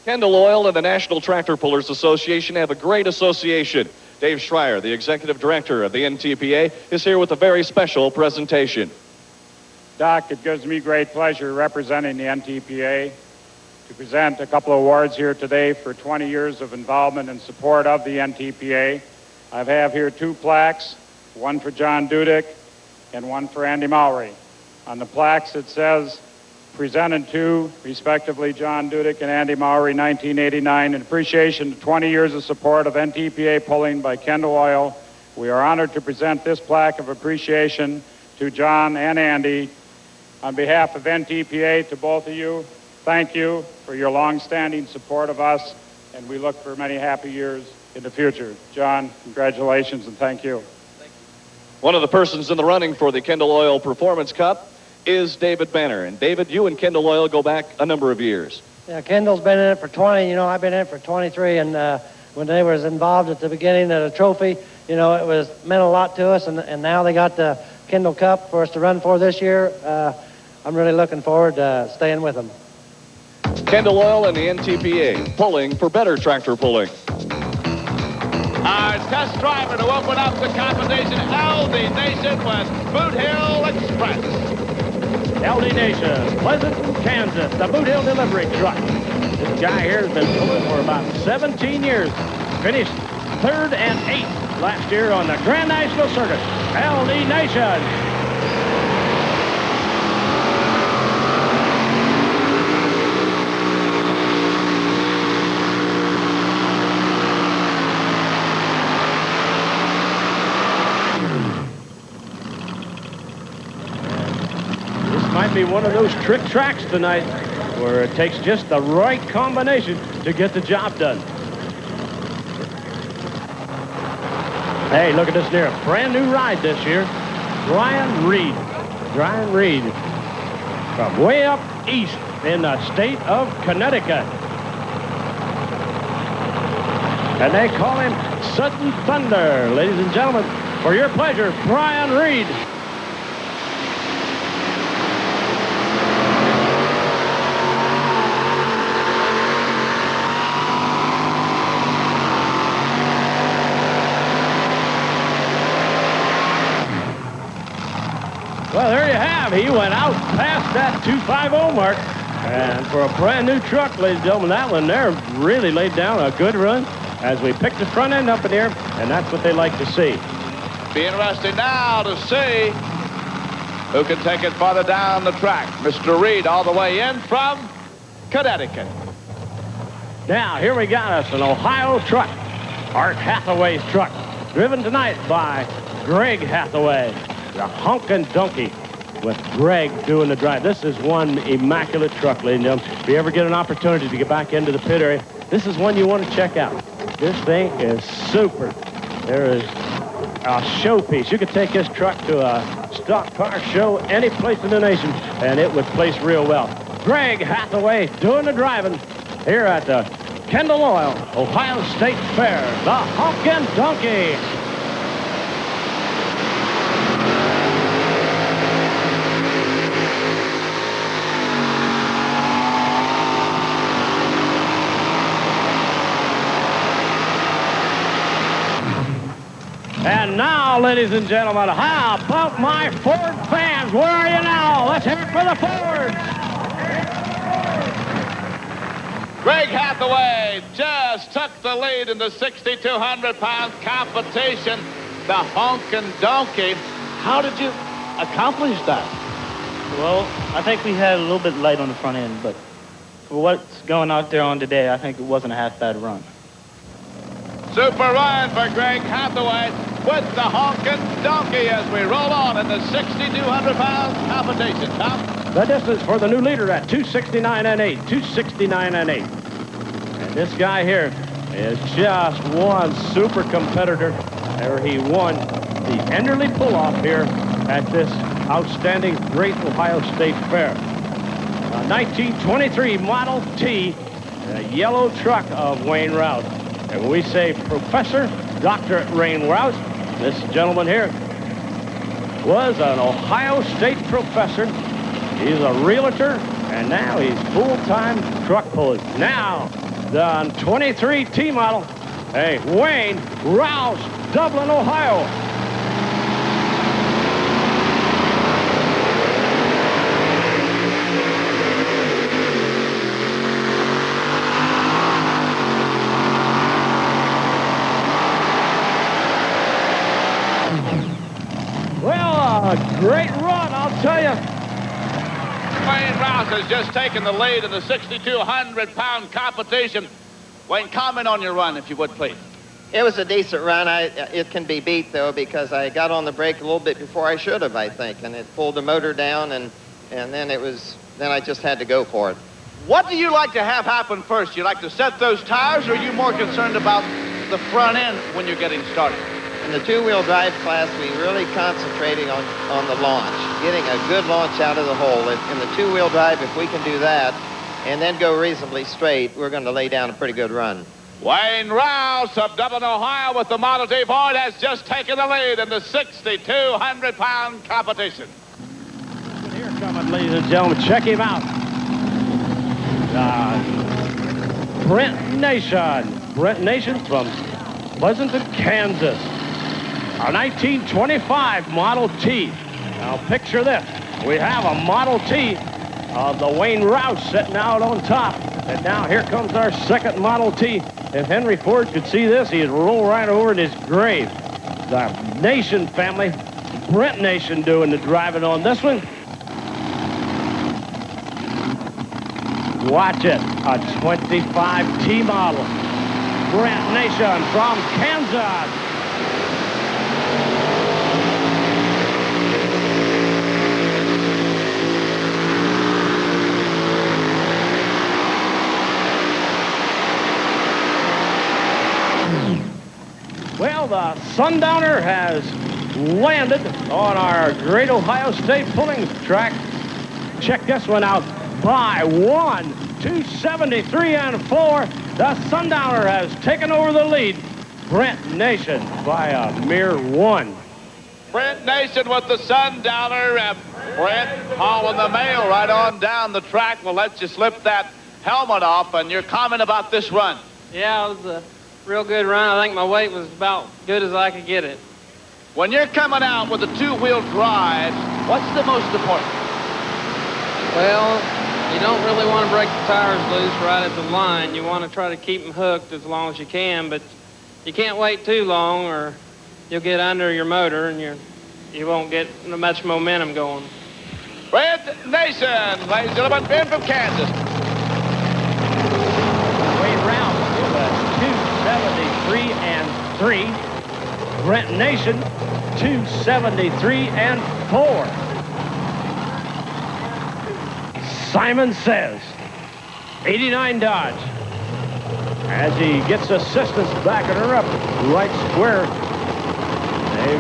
Kendall Oil and the National Tractor Pullers Association have a great association. Dave Schreier, the executive director of the NTPA, is here with a very special presentation. Doc, it gives me great pleasure representing the NTPA to present a couple of awards here today for 20 years of involvement and support of the NTPA. I have here two plaques, one for John Dudek and one for Andy Mowry. On the plaques it says, presented to, respectively, John Dudek and Andy Mowry, 1989, in appreciation to 20 years of support of NTPA pulling by Kendall Oil. We are honored to present this plaque of appreciation to John and Andy. On behalf of NTPA, to both of you, thank you for your long-standing support of us, and we look for many happy years in the future. John, congratulations and thank you. One of the persons in the running for the Kendall Oil Performance Cup is David Banner. And David, you and Kendall Oil go back a number of years. Yeah, Kendall's been in it for 20. You know, I've been in it for 23. And when they was involved at the beginning of the trophy, you know, it was meant a lot to us. And now they got the Kendall Cup for us to run for this year. I'm really looking forward to staying with them. Kendall Oil and the NTPA, pulling for better tractor pulling. Our test driver to open up the competition, LD Nation with Boot Hill Express. LD Nation, Pleasanton, Kansas, the Boot Hill delivery truck. This guy here has been pulling for about 17 years. Finished 3rd and 8th last year on the Grand National Circuit. LD Nation. Might be one of those trick tracks tonight where it takes just the right combination to get the job done. Hey, look at this there. Brand new ride this year. Brian Reed. Brian Reed from way up east in the state of Connecticut. And they call him Sudden Thunder. Ladies and gentlemen, for your pleasure, Brian Reed. Well, there you have. He went out past that 250 mark. And for a brand new truck, ladies and gentlemen, that one there really laid down a good run as we picked the front end up in here, and that's what they like to see. Be interesting now to see who can take it farther down the track. Mr. Reed all the way in from Connecticut. Now, here we got us an Ohio truck, Art Hathaway's truck, driven tonight by Gregg Hathaway. The Honkin Donkey with Gregg doing the drive. This is one immaculate truck, ladies and gentlemen. If you ever get an opportunity to get back into the pit area, this is one you want to check out. This thing is super. There is a showpiece. You could take this truck to a stock car show any place in the nation, and it would place real well. Gregg Hathaway doing the driving here at the Kendall Oil Ohio State Fair. The Honkin Donkey. And now, ladies and gentlemen, how about my Ford fans? Where are you now? Let's hear it for the Fords. Gregg Hathaway just took the lead in the 6,200-pound competition. The Honkin Donkey. How did you accomplish that? Well, I think we had a little bit light on the front end, but for what's going out there on today, I think it wasn't a half bad run. Super run for Gregg Hathaway with the Honkin Donkey as we roll on in the 6,200-pound competition. Tom? The distance for the new leader at 269 and 8. 269 and 8. And this guy here is just one super competitor. There he won the Enderley pull-off here at this outstanding Great Ohio State Fair. A 1923 Model T, a yellow truck of Wayne Rausch. And when we say Professor Dr. Wayne Rausch, this gentleman here was an Ohio State professor. He's a realtor, and now he's full-time truck puller. Now, the 23 T model, a Wayne Rausch, Dublin, Ohio. Well, a great run, I'll tell you. Wayne Rausch has just taken the lead in the 6,200-pound competition. Wayne, comment on your run, if you would, please. It was a decent run. It can be beat, though, because I got on the brake a little bit before I should have, I think, and it pulled the motor down, and then I just had to go for it. What do you like to have happen first? You like to set those tires, or are you more concerned about the front end when you're getting started? In the two-wheel drive class, we really concentrating on the launch, getting a good launch out of the hole. In the two-wheel drive, if we can do that and then go reasonably straight, we're going to lay down a pretty good run. Wayne Rausch of Dublin, Ohio, with the Model T Ford has just taken the lead in the 6,200-pound competition. Here coming, ladies and gentlemen. Check him out. Brent Nation. Brent Nation from Pleasanton, Kansas. A 1925 Model T. Now picture this. We have a Model T of the Wayne Rausch sitting out on top. And now here comes our second Model T. If Henry Ford could see this, he'd roll right over in his grave. The Nation family, Brent Nation, doing the driving on this one. Watch it, a 25 T model. Brent Nation from Kansas. Well, the Sundowner has landed on our great Ohio State pulling track. Check this one out. By 1, 273 and 4, the Sundowner has taken over the lead. Brent Nation by a mere 1. Brent Nation with the Sundowner. Brent hauling the mail right on down the track. We'll let you slip that helmet off. And your comment about this run? Yeah, it was a real good run. I think my weight was about good as I could get it. When you're coming out with a two-wheel drive, what's the most important? Well, you don't really want to break the tires loose right at the line. You want to try to keep them hooked as long as you can, but you can't wait too long or you'll get under your motor and you won't get much momentum going. Brent Nation, ladies and gentlemen, Ben from Kansas. Wayne Rausch is a 273 and 3. Brent Nation, 273 and 4. Simon Says, 89 Dodge. As he gets assistance backing her up right square, they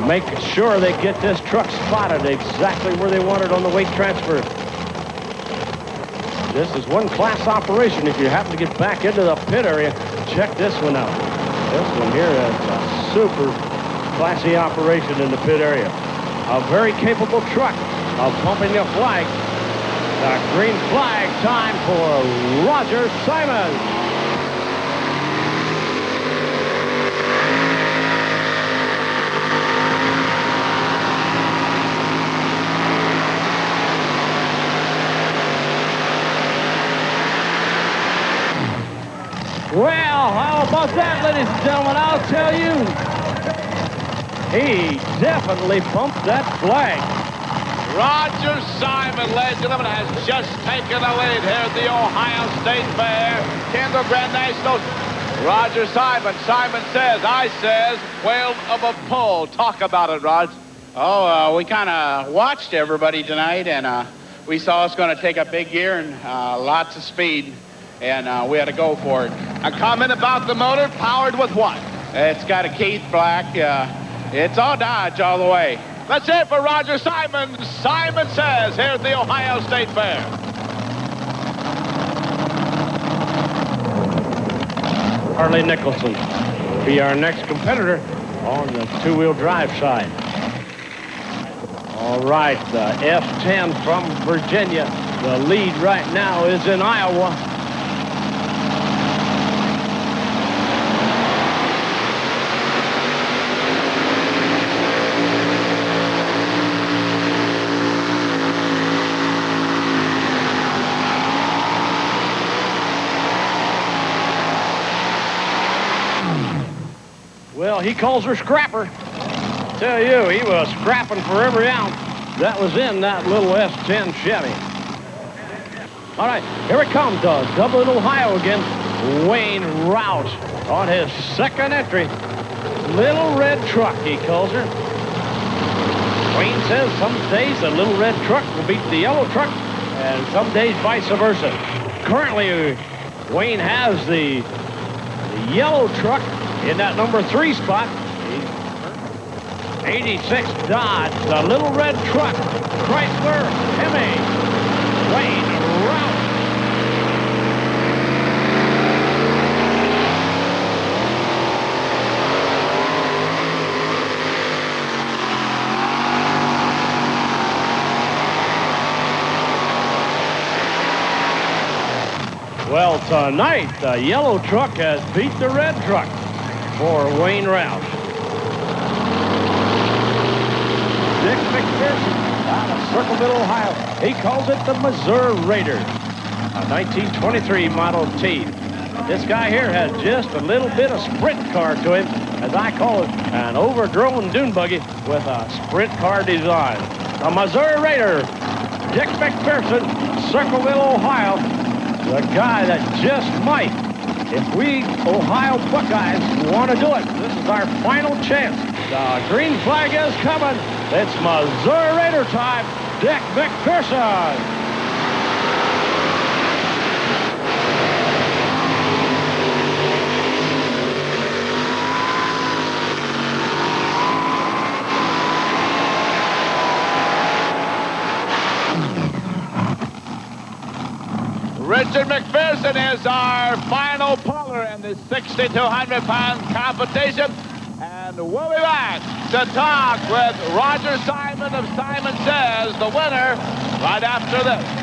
make sure they get this truck spotted exactly where they want it on the weight transfer. This is one class operation. If you happen to get back into the pit area, check this one out. This one here is a super classy operation in the pit area. A very capable truck of pumping the flag. The green flag time for Roger Simon. Well, how about that, ladies and gentlemen? I'll tell you, he definitely bumped that flag. Roger Simon, ladies and gentlemen, has just taken the lead here at the Ohio State Fair, Kendall Grand Nationals. Roger Simon. Simon Says, I says, whale of a pull. Talk about it, Rog. Oh, we kind of watched everybody tonight, and we saw it's going to take a big gear and lots of speed, and we had to go for it. A comment about the motor, powered with what? It's got a Keith Black. It's all Dodge all the way. Let's hear it for Roger Simon. Simon Says here at the Ohio State Fair. Harley Nicholson will be our next competitor on the two-wheel drive side. All right, the F10 from Virginia. The lead right now is in Iowa. Well, he calls her Scrapper. Tell you, he was scrapping for every ounce that was in that little S10 Chevy. All right, here it comes, Dublin, Ohio again. Wayne Rausch on his second entry. Little red truck, he calls her. Wayne says some days the little red truck will beat the yellow truck, and some days vice versa. Currently, Wayne has the yellow truck in that number 3 spot. 86 Dodge, the little red truck, Chrysler Hemi, Wayne Rausch. Well, tonight, the yellow truck has beat the red truck for Wayne Rausch. Dick McPherson out of Circleville, Ohio. He calls it the Missouri Raider, a 1923 Model T. This guy here has just a little bit of sprint car to him, as I call it, an overgrown dune buggy with a sprint car design. The Missouri Raider, Dick McPherson, Circleville, Ohio. The guy that just might, if we Ohio Buckeyes want to do it, this is our final chance. The green flag is coming. It's Missouri Raider time. Dick McPherson. Richard McPherson is our final puller in the 6,200-pound competition. And we'll be back to talk with Roger Simon of Simon Says, the winner, right after this.